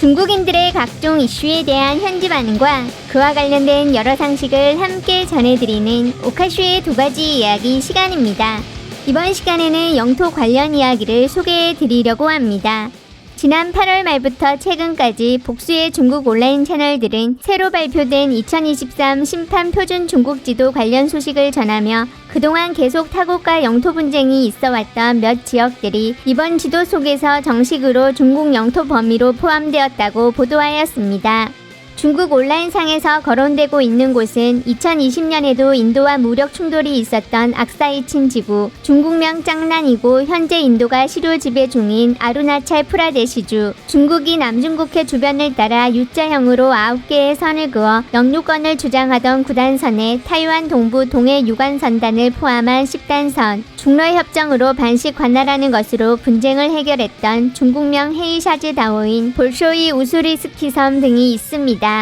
중국인들의 각종 이슈에 대한 현지 반응과 그와 관련된 여러 상식을 함께 전해드리는 오카쇼의 두 가지 이야기 시간입니다. 이번 시간에는 영토 관련 이야기를 소개해드리려고 합니다. 지난 8월 말부터 최근까지 복수의 중국 온라인 채널들은 새로 발표된 2023 심판 표준 중국 지도 관련 소식을 전하며 그동안 계속 타국과 영토 분쟁이 있어왔던 몇 지역들이 이번 지도 속에서 정식으로 중국 영토 범위로 포함되었다고 보도하였습니다. 중국 온라인상에서 거론되고 있는 곳은 2020년에도 인도와 무력 충돌이 있었던 악사이친 지구, 중국명 짱난이고 현재 인도가 시료 지배 중인 아루나찰 프라데시주, 중국이 남중국해 주변을 따라 U자형으로 9개의 선을 그어 영유권을 주장하던 9단선에 타이완 동부 동해 유관선단을 포함한 10단선, 중러협정으로 반씩 관할하는 것으로 분쟁을 해결했던 중국명 헤이샤즈다오인 볼쇼이 우수리스키 섬 등이 있습니다.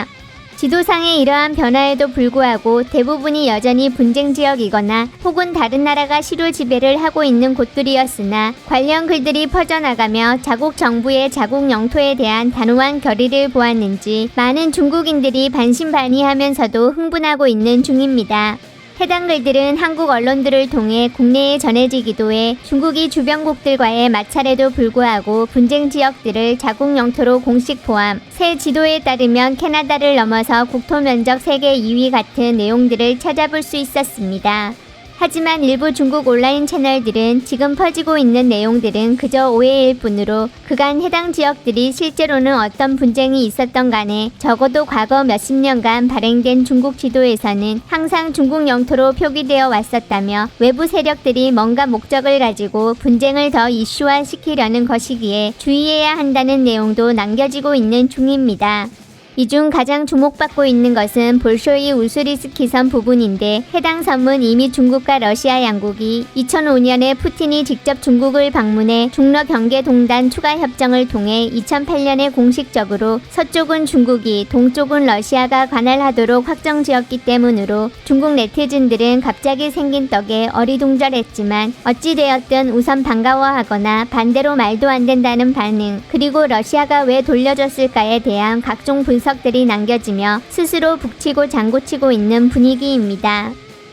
지도상의 이러한 변화에도 불구하고 대부분이 여전히 분쟁 지역이거나 혹은 다른 나라가 시료 지배를 하고 있는 곳들이었으나 관련 글들이 퍼져나가며 자국 정부의 자국 영토에 대한 단호한 결의를 보았는지 많은 중국인들이 반신반의하면서도 흥분하고 있는 중입니다. 해당 글들은 한국 언론들을 통해 국내에 전해지기도 해 중국이 주변국들과의 마찰에도 불구하고 분쟁 지역들을 자국 영토로 공식 포함, 새 지도에 따르면 캐나다를 넘어서 국토 면적 세계 2위 같은 내용들을 찾아볼 수 있었습니다. 하지만 일부 중국 온라인 채널들은 지금 퍼지고 있는 내용들은 그저 오해일 뿐으로 그간 해당 지역들이 실제로는 어떤 분쟁이 있었던 간에 적어도 과거 몇십 년간 발행된 중국 지도에서는 항상 중국 영토로 표기되어 왔었다며 외부 세력들이 뭔가 목적을 가지고 분쟁을 더 이슈화시키려는 것이기에 주의해야 한다는 내용도 남겨지고 있는 중입니다. 이 중 가장 주목받고 있는 것은 볼쇼이 우수리스키 섬 부분인데 해당 섬은 이미 중국과 러시아 양국이 2005년에 푸틴이 직접 중국을 방문해 중러 경계 동단 추가 협정을 통해 2008년에 공식적으로 서쪽은 중국이 동쪽은 러시아가 관할하도록 확정지었기 때문으로 중국 네티즌들은 갑자기 생긴 떡에 어리둥절했지만 어찌되었든 우선 반가워하거나 반대로 말도 안 된다는 반응, 그리고 러시아가 왜 돌려줬을까에 대한 각종 분석들이 남겨지며 스스로 북치고 장구치고 있는 분위기입니다.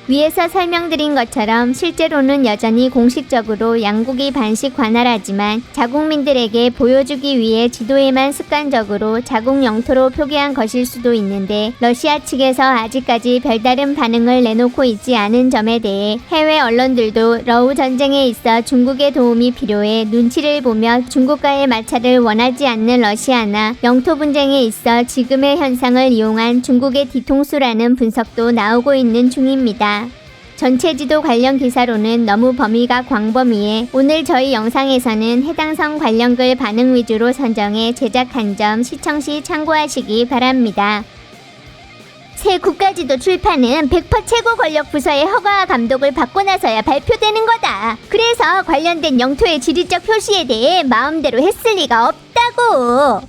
위에서 설명드린 것처럼 실제로는 여전히 공식적으로 양국이 반씩 관할하지만 자국민들에게 보여주기 위해 지도에만 습관적으로 자국 영토로 표기한 것일 수도 있는데 러시아 측에서 아직까지 별다른 반응을 내놓고 있지 않은 점에 대해 해외 언론들도 러우 전쟁에 있어 중국의 도움이 필요해 눈치를 보며 중국과의 마찰을 원하지 않는 러시아나 영토 분쟁에 있어 지금의 현상을 이용한 중국의 뒤통수라는 분석도 나오고 있는 중입니다. 전체 지도 관련 기사로는 너무 범위가 광범위해 오늘 저희 영상에서는 해당 성 관련 글 반응 위주로 선정해 제작한 점 시청 시 참고하시기 바랍니다. 새 국가지도 출판은 100% 최고 권력 부서의 허가와 감독을 받고 나서야 발표되는 거다. 그래서 관련된 영토의 지리적 표시에 대해 마음대로 했을 리가 없다고.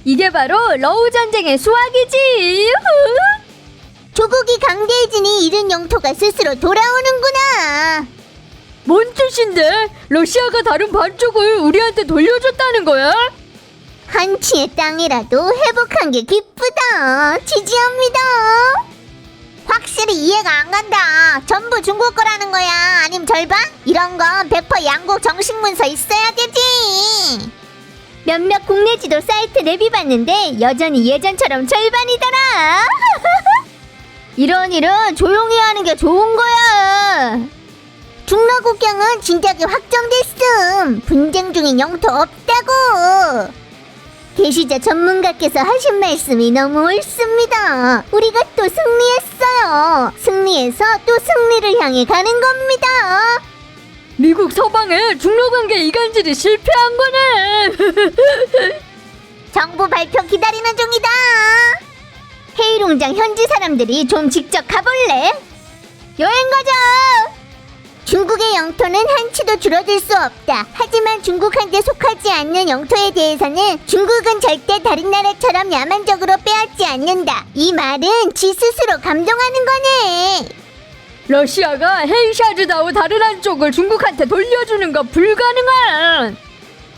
이게 바로 러우 전쟁의 수학이지. 조국이 강대해지니 잃은 영토가 스스로 돌아오는구나. 뭔 뜻인데? 러시아가 다른 반쪽을 우리한테 돌려줬다는 거야? 한치의 땅이라도 회복한 게 기쁘다. 지지합니다. 확실히 이해가 안 간다. 전부 중국 거라는 거야? 아님 절반? 이런 건 100% 양국 정식 문서 있어야 되지. 몇몇 국내 지도 사이트 내비봤는데 여전히 예전처럼 절반이더라. 이런 일은 조용히 하는 게 좋은 거야. 중러 국경은 진작에 확정됐음. 분쟁 중인 영토 없다고. 계시자 전문가께서 하신 말씀이 너무 옳습니다. 우리가 또 승리했어요. 승리해서 또 승리를 향해 가는 겁니다. 미국 서방의 중로관계 이간질이 실패한 거네. 정부 발표 기다리는 중이다. 헤이롱장 현지 사람들이 좀 직접 가볼래? 여행 가자. 중국의 영토는 한치도 줄어들 수 없다. 하지만 중국한테 속하지 않는 영토에 대해서는 중국은 절대 다른 나라처럼 야만적으로 빼앗지 않는다. 이 말은 지 스스로 감동하는 거네. 러시아가 헤이샤즈다오 다른 한쪽을 중국한테 돌려주는 거 불가능한.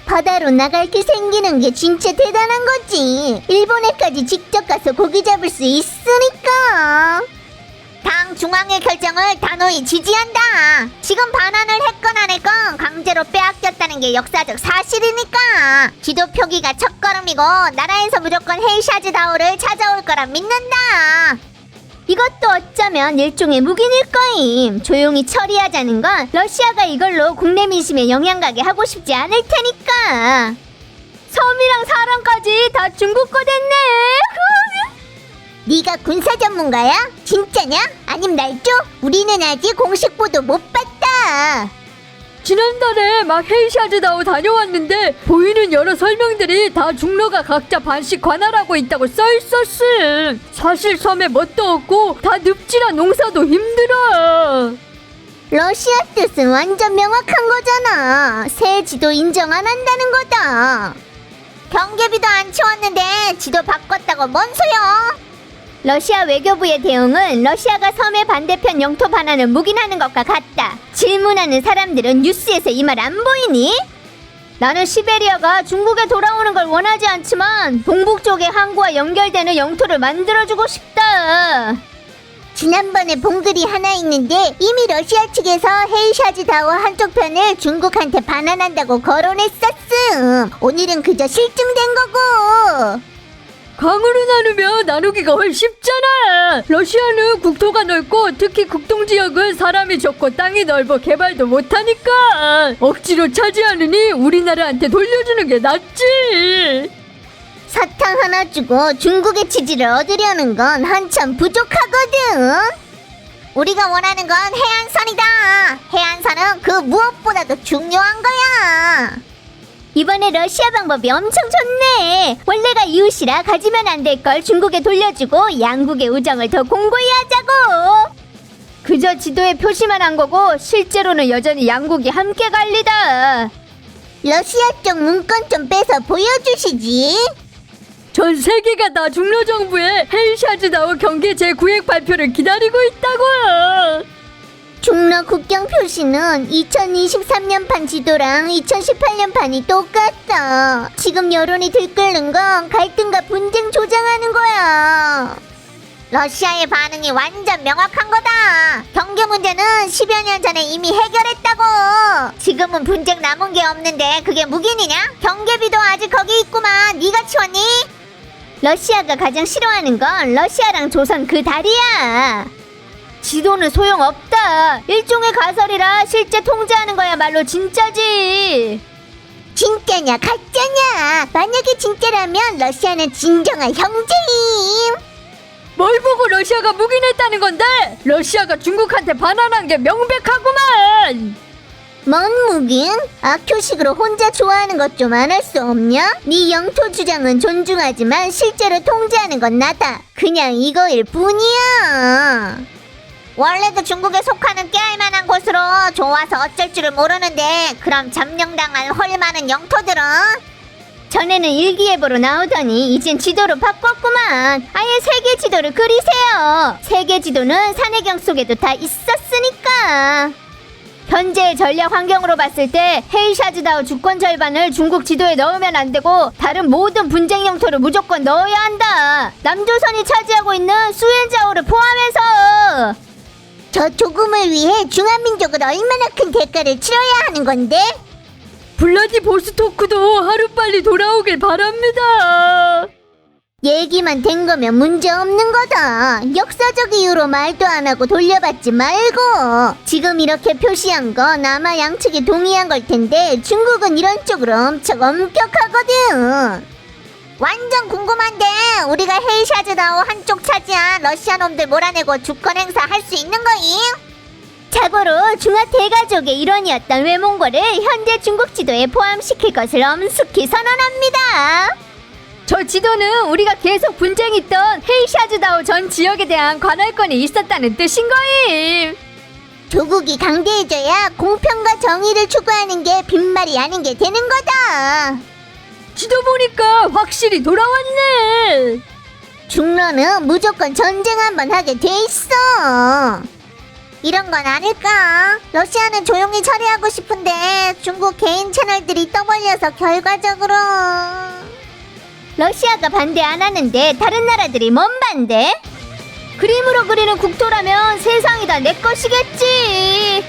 바다로 나갈 길 생기는 게 진짜 대단한 거지. 일본에까지 직접 가서 고기 잡을 수 있으니까. 당 중앙의 결정을 단호히 지지한다. 지금 반환을 했건 안 했건 강제로 빼앗겼다는 게 역사적 사실이니까. 지도 표기가 첫걸음이고 나라에서 무조건 헤이샤즈 다오를 찾아올 거라 믿는다. 이것도 어쩌면 일종의 묵인일 거임. 조용히 처리하자는 건 러시아가 이걸로 국내 민심에 영향 가게 하고 싶지 않을 테니까. 섬이랑 사람까지 다 중국 거 됐네. 네가 군사 전문가야? 진짜냐? 아님 날 줘? 우리는 아직 공식 보도 못 봤다. 지난달에 막 헤이샤즈다오 다녀왔는데 보이는 여러 설명들이 다 중로가 각자 반씩 관할하고 있다고 써있었음. 사실 섬에 뭣도 없고 다 늪지라 농사도 힘들어. 러시아 뜻은 완전 명확한 거잖아. 새 지도 인정 안 한다는 거다. 경계비도 안 치웠는데 지도 바꿨다고 뭔 소용? 러시아 외교부의 대응은 러시아가 섬의 반대편 영토 반환을 묵인하는 것과 같다. 질문하는 사람들은 뉴스에서 이 말 안 보이니? 나는 시베리아가 중국에 돌아오는 걸 원하지 않지만 동북 쪽의 항구와 연결되는 영토를 만들어주고 싶다. 지난번에 본 글이 하나 있는데 이미 러시아 측에서 헤이샤즈다오 한쪽 편을 중국한테 반환한다고 거론했었음. 오늘은 그저 실증된 거고. 강으로 나누면 나누기가 훨씬 쉽잖아. 러시아는 국토가 넓고 특히 국동지역은 사람이 적고 땅이 넓어 개발도 못하니까 억지로 차지하느니 우리나라한테 돌려주는 게 낫지. 사탕 하나 주고 중국의 지지를 얻으려는 건 한참 부족하거든. 우리가 원하는 건 해안선이다. 해안선은 그 무엇보다도 중요한 거야. 이번에 러시아 방법이 엄청 좋네. 원래가 이웃이라 가지면 안 될 걸 중국에 돌려주고 양국의 우정을 더 공고히 하자고. 그저 지도에 표시만 한 거고 실제로는 여전히 양국이 함께 갈리다. 러시아 쪽 문건 좀 빼서 보여주시지. 전 세계가 다 중로 정부의 헤이샤즈다오 경계 재구획 발표를 기다리고 있다고요. 중러 국경 표시는 2023년판 지도랑 2018년판이 똑같다. 지금 여론이 들끓는 건 갈등과 분쟁 조장하는 거야. 러시아의 반응이 완전 명확한 거다. 경계 문제는 10여 년 전에 이미 해결했다고. 지금은 분쟁 남은 게 없는데 그게 묵인이냐? 경계비도 아직 거기 있구만. 네가 치웠니? 러시아가 가장 싫어하는 건 러시아랑 조선 그 다리야. 지도는 소용없다. 일종의 가설이라 실제 통제하는 거야말로 진짜지. 진짜냐 가짜냐? 만약에 진짜라면 러시아는 진정한 형제임. 뭘 보고 러시아가 묵인했다는 건데? 러시아가 중국한테 반환한 게 명백하구만. 뭔 묵인? 악효식으로 혼자 좋아하는 것 좀 안 할 수 없냐? 네 영토 주장은 존중하지만 실제로 통제하는 건 나다. 그냥 이거일 뿐이야. 원래도 중국에 속하는 깨알만한 곳으로 좋아서 어쩔 줄을 모르는데 그럼 점령당한 헐 많은 영토들은? 전에는 일기예보로 나오더니 이젠 지도로 바꿨구만. 아예 세계 지도를 그리세요. 세계 지도는 산해경 속에도 다 있었으니까. 현재의 전략 환경으로 봤을 때 헤이샤즈다오 주권 절반을 중국 지도에 넣으면 안 되고 다른 모든 분쟁 영토를 무조건 넣어야 한다. 남조선이 차지하고 있는 수엔자오를 포함해서. 저 조금을 위해 중화민족은 얼마나 큰 대가를 치러야 하는 건데? 블라디보스토크도 하루빨리 돌아오길 바랍니다. 얘기만 된 거면 문제 없는 거다. 역사적 이유로 말도 안 하고 돌려받지 말고. 지금 이렇게 표시한 건 아마 양측이 동의한 걸 텐데 중국은 이런 쪽으로 엄청 엄격하거든. 완전 궁금한데 우리가 헤이샤즈다오 한쪽 차지한 러시아 놈들 몰아내고 주권 행사 할 수 있는 거임? 자고로 중화 대가족의 일원이었던 외몽고를 현재 중국 지도에 포함시킬 것을 엄숙히 선언합니다. 저 지도는 우리가 계속 분쟁이 있던 헤이샤즈다오 전 지역에 대한 관할권이 있었다는 뜻인 거임. 조국이 강대해져야 공평과 정의를 추구하는 게 빈말이 아닌 게 되는 거다. 지도 보니까 확실히 돌아왔네. 중러는 무조건 전쟁 한번 하게 돼 있어. 이런 건 아닐까? 러시아는 조용히 처리하고 싶은데 중국 개인 채널들이 떠벌려서 결과적으로 러시아가 반대 안 하는데 다른 나라들이 뭔 반대? 그림으로 그리는 국토라면 세상이 다 내 것이겠지.